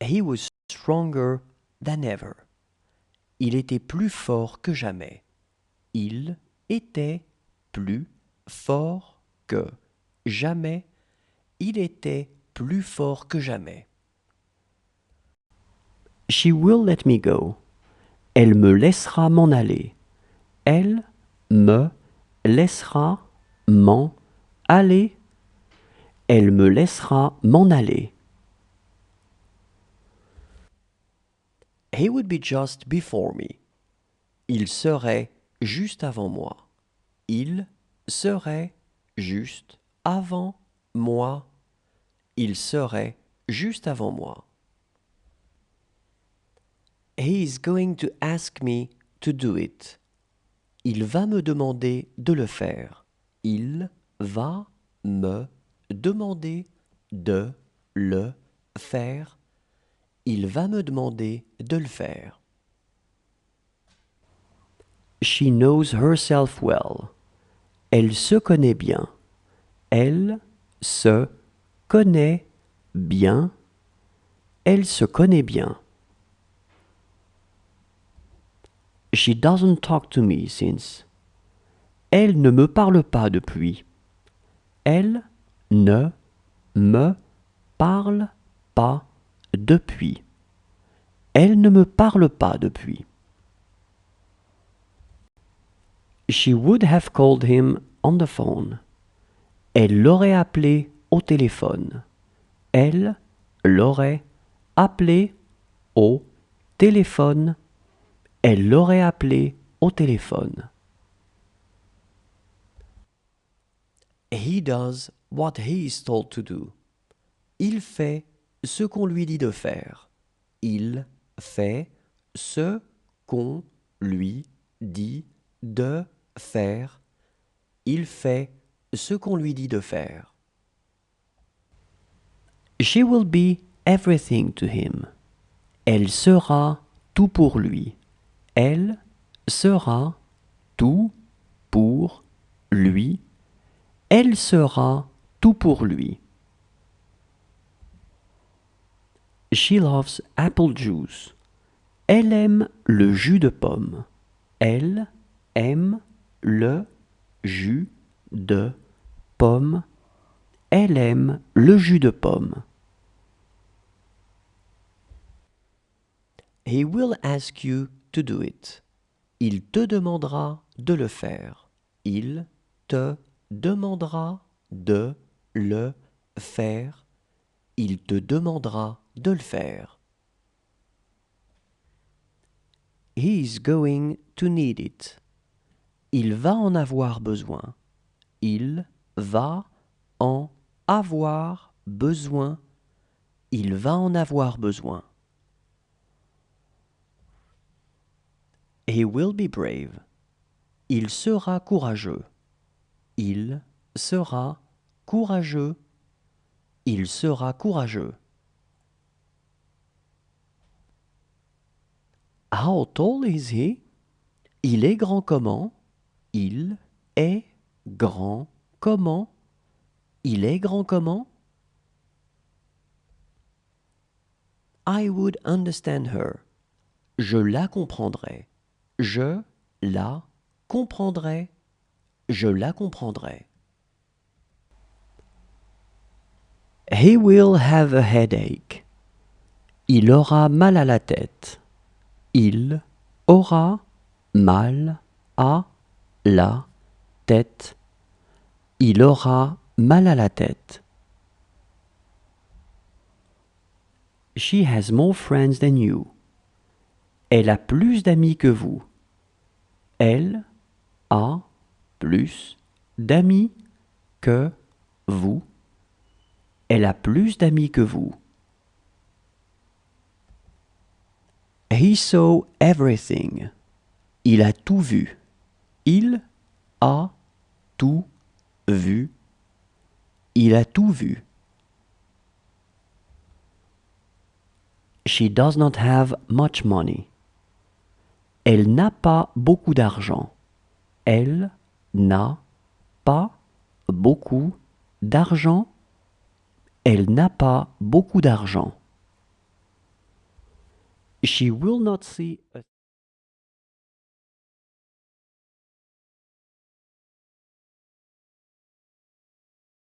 He was stronger than ever. Il était plus fort que jamais. Il était plus fort que jamais. Il était plus fort que jamais. She will let me go. Elle me laissera m'en aller. Elle me laissera m'en aller. Elle me laissera m'en aller. He would be just before me. Il serait juste avant moi. Il serait juste avant moi. Il serait juste avant moi. He is going to ask me to do it. Il va me demander de le faire. Il va me demander de le faire. Il va me demander de le faire. She knows herself well. Elle se connaît bien. Elle se connaît bien. Elle se connaît bien. She doesn't talk to me since. Elle ne me parle pas depuis. Elle ne me parle pas depuis. Elle ne me parle pas depuis. She would have called him on the phone. Elle l'aurait appelé au téléphone. Elle l'aurait appelé au téléphone. Elle l'aurait appelé au téléphone. He does what he is told to do. Il fait ce qu'on lui dit de faire. Il fait ce qu'on lui dit de faire. Il fait ce qu'on lui dit de faire. She will be everything to him. Elle sera tout pour lui. Elle sera tout pour lui. Elle sera tout pour lui. She loves apple juice. Elle aime le jus de pomme. Elle aime le jus de pomme. Elle aime le jus de pomme. He will ask you to do it. Il te demandera de le faire. Il te demandera de le faire. Il te demandera de le faire. He is going to need it. Il va en avoir besoin. Il va en avoir besoin. Il va en avoir besoin. He will be brave. Il sera courageux. Il sera courageux. Il sera courageux. How tall is he? Il est grand comment? Il est grand comment? Il est grand comment? I would understand her. Je la comprendrais. Je la comprendrais. Je la comprendrais. He will have a headache. Il aura mal à la tête. Il aura mal à la tête. Il aura mal à la tête. She has more friends than you. Elle a plus d'amis que vous. Elle a plus d'amis que vous. Elle a plus d'amis que vous. He saw everything. Il a tout vu. Il a tout vu. Il a tout vu. She does not have much money. Elle n'a pas beaucoup d'argent. Elle n'a pas beaucoup d'argent. Elle n'a pas beaucoup d'argent. She will not see a